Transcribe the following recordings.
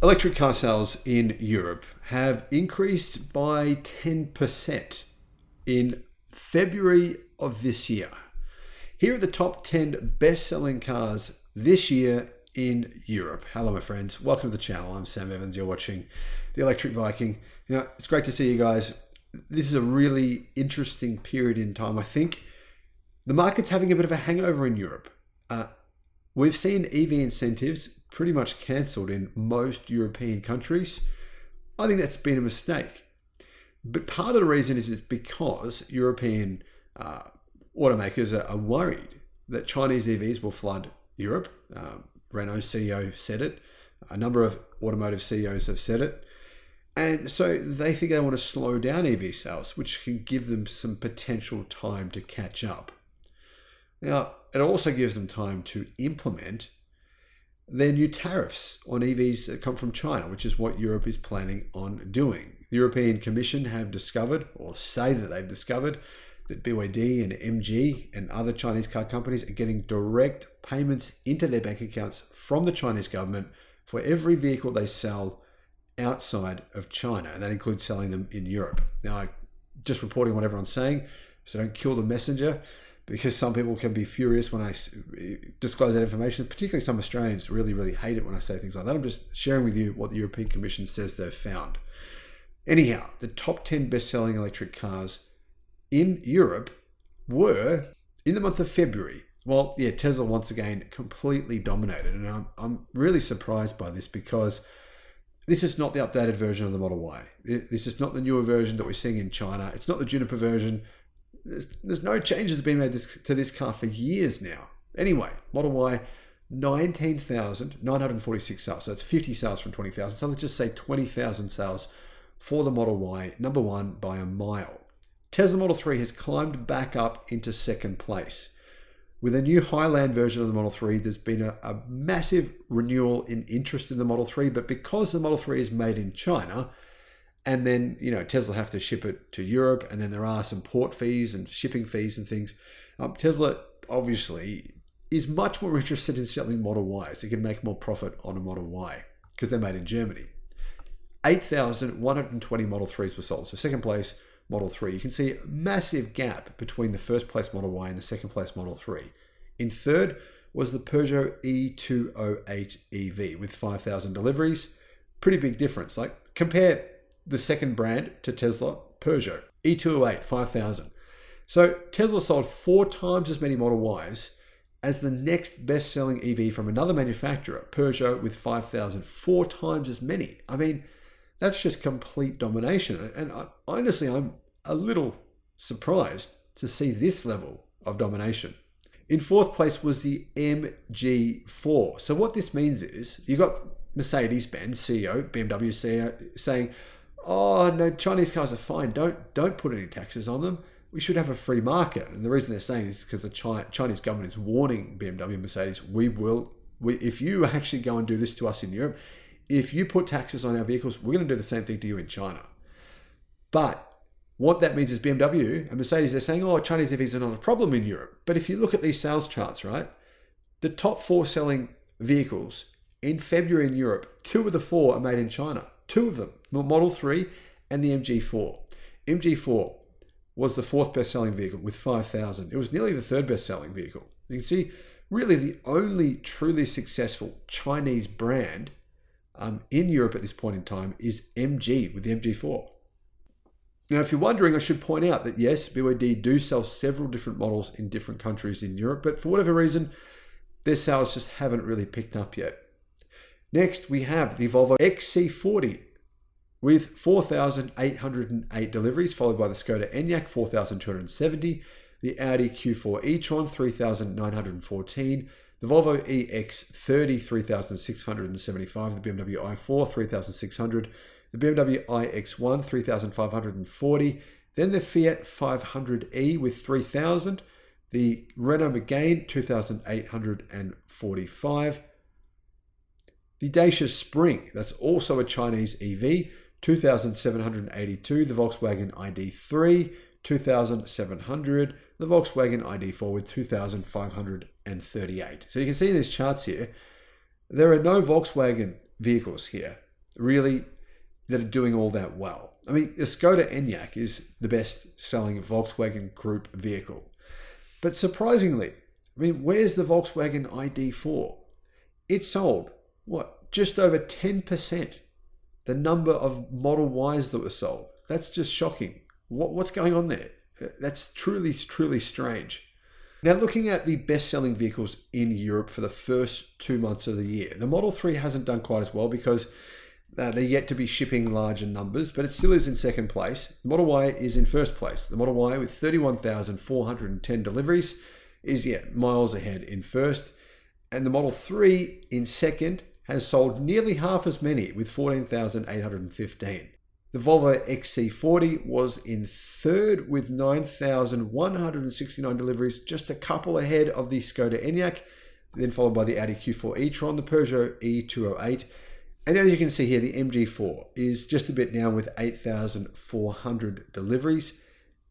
Electric car sales in Europe have increased by 10% in February of this year. Here are the top 10 best-selling cars this year in Europe. Hello, my friends. Welcome to the channel. I'm Sam Evans. You're watching The Electric Viking. You know, it's great to see you guys. This is a really interesting period in time. I think the market's having a bit of a hangover in Europe. We've seen EV incentives pretty much cancelled in most European countries. I think that's been a mistake. But part of the reason is it's because European automakers are worried that Chinese EVs will flood Europe. Renault CEO said it. A number of automotive CEOs have said it. And so they think they want to slow down EV sales, which can give them some potential time to catch up. Now, it also gives them time to implement their new tariffs on EVs that come from China, which is what Europe is planning on doing. The European Commission have discovered, or say that they've discovered, that BYD and MG and other Chinese car companies are getting direct payments into their bank accounts from the Chinese government for every vehicle they sell outside of China, and that includes selling them in Europe. Now, I'm just reporting what everyone's saying, so don't kill the messenger, because some people can be furious when I disclose that information. Particularly some Australians really hate it when I say things like that. I'm just sharing with you what the European Commission says they've found. Anyhow, the top 10 best-selling electric cars in Europe were, in the month of February, well, yeah, Tesla once again completely dominated. And I'm really surprised by this, because this is not the updated version of the Model Y. This is not the newer version that we're seeing in China. It's not the Juniper version. There's no changes that have been made to this car for years now. Anyway, Model Y, 19,946 sales. So it's 50 sales from 20,000. So let's just say 20,000 sales for the Model Y, number one by a mile. Tesla Model 3 has climbed back up into second place. With a new Highland version of the Model 3, there's been a massive renewal in interest in the Model 3, but because the Model 3 is made in China, and then, you know, Tesla have to ship it to Europe, and then there are some port fees and shipping fees and things. Tesla obviously is much more interested in selling Model Ys. They can make more profit on a Model Y because they're made in Germany. 8,120 Model 3s were sold. So second place, Model 3. You can see a massive gap between the first place Model Y and the second place Model 3. In third was the Peugeot E208 EV with 5,000 deliveries. Pretty big difference. Like, compare the second brand to Tesla, Peugeot, E208, 5,000. So Tesla sold 4 times as many Model Ys as the next best-selling EV from another manufacturer, Peugeot, with 5,000, 4 times as many. I mean, that's just complete domination. And honestly, I'm a little surprised to see this level of domination. In fourth place was the MG4. So what this means is you got Mercedes-Benz CEO, BMW CEO, saying, oh no, Chinese cars are fine. Don't put any taxes on them. We should have a free market. And the reason they're saying this is because the Chinese government is warning BMW and Mercedes, if you actually go and do this to us in Europe, if you put taxes on our vehicles, we're going to do the same thing to you in China. But what that means is BMW and Mercedes, they're saying, oh, Chinese EVs are not a problem in Europe. But if you look at these sales charts, right, the top 4 selling vehicles in February in Europe, 2 of the 4 are made in China. 2 of them, Model 3 and the MG4. MG4 was the 4th best-selling vehicle with 5,000. It was nearly the 3rd best-selling vehicle. You can see, really the only truly successful Chinese brand in Europe at this point in time is MG with the MG4. Now, if you're wondering, I should point out that yes, BYD do sell several different models in different countries in Europe, but for whatever reason, their sales just haven't really picked up yet. Next, we have the Volvo XC40 with 4,808 deliveries, followed by the Skoda Enyaq, 4,270, the Audi Q4 e-tron, 3,914, the Volvo EX30, 3,675, the BMW i4, 3,600, the BMW iX1, 3,540, then the Fiat 500e with 3,000, the Renault Megane, 2,845, the Dacia Spring, that's also a Chinese EV, 2,782, the Volkswagen ID3, 2,700, the Volkswagen ID4 with 2,538. So you can see in these charts here, there are no Volkswagen vehicles here. really, that are doing all that well. I mean, the Skoda Enyaq is the best-selling Volkswagen Group vehicle. But surprisingly, I mean, where's the Volkswagen ID4? It sold, what, just over 10%. The number of Model Ys that were sold. That's just shocking. What's going on there? That's truly strange. Now, looking at the best-selling vehicles in Europe for the first 2 months of the year, the Model 3 hasn't done quite as well because they're yet to be shipping larger numbers, but it still is in second place. The Model Y is in first place. The Model Y with 31,410 deliveries is yet miles ahead in first. And the Model 3 in second has sold nearly half as many with 14,815. The Volvo XC40 was in third with 9,169 deliveries, just a couple ahead of the Skoda Enyaq, then followed by the Audi Q4 e-tron, the Peugeot e-208. And as you can see here, the MG4 is just a bit down with 8,400 deliveries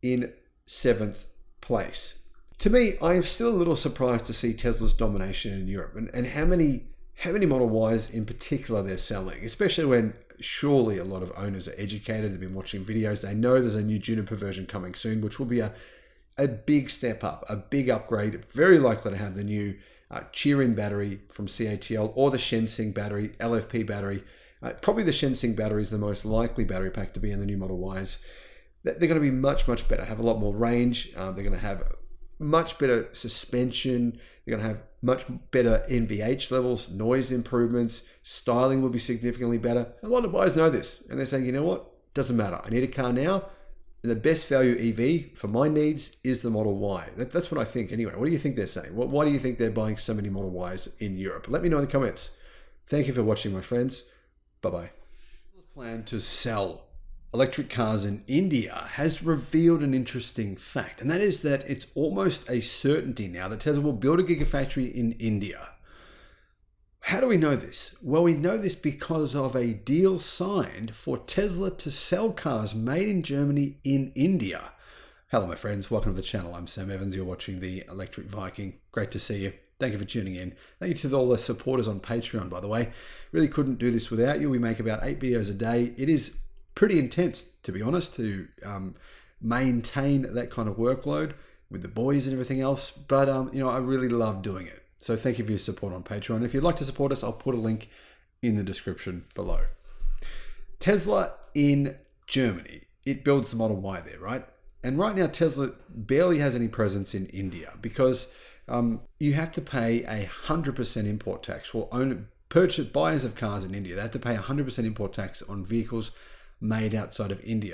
in seventh place. To me, I am still a little surprised to see Tesla's domination in Europe and how many Model Ys in particular they're selling, especially when surely a lot of owners are educated, they've been watching videos, they know there's a new Juniper version coming soon, which will be a big step up, a big upgrade, very likely to have the new Cheer-in battery from CATL or the Shenzhou battery, LFP battery. Probably the Shenzhou battery is the most likely battery pack to be in the new Model Ys. They're going to be much better, have a lot more range. They're going to have much better suspension. They're going to have much better NVH levels, noise improvements, styling will be significantly better. A lot of buyers know this and they're saying, you know what, doesn't matter. I need a car now. And the best value EV for my needs is the Model Y. That's what I think anyway. What do you think they're saying? Why do you think they're buying so many Model Ys in Europe? Let me know in the comments. Thank you for watching, my friends. Bye-bye. The plan to sell electric cars in India has revealed an interesting fact, and that is that it's almost a certainty now that Tesla will build a gigafactory in India. How do we know this? Well, we know this because of a deal signed for Tesla to sell cars made in Germany in India. Hello, my friends. Welcome to the channel. I'm Sam Evans. You're watching the Electric Viking. Great to see you. Thank you for tuning in. Thank you to all the supporters on Patreon, by the way. Really couldn't do this without you. We make about 8 videos a day. It is pretty intense, to be honest, to maintain that kind of workload with the boys and everything else. But, I really love doing it. So thank you for your support on Patreon. If you'd like to support us, I'll put a link in the description below. Tesla in Germany. It builds the Model Y there, right? And right now, Tesla barely has any presence in India because you have to pay 100% import tax. Well, buyers of cars in India, they have to pay 100% import tax on vehicles made outside of India.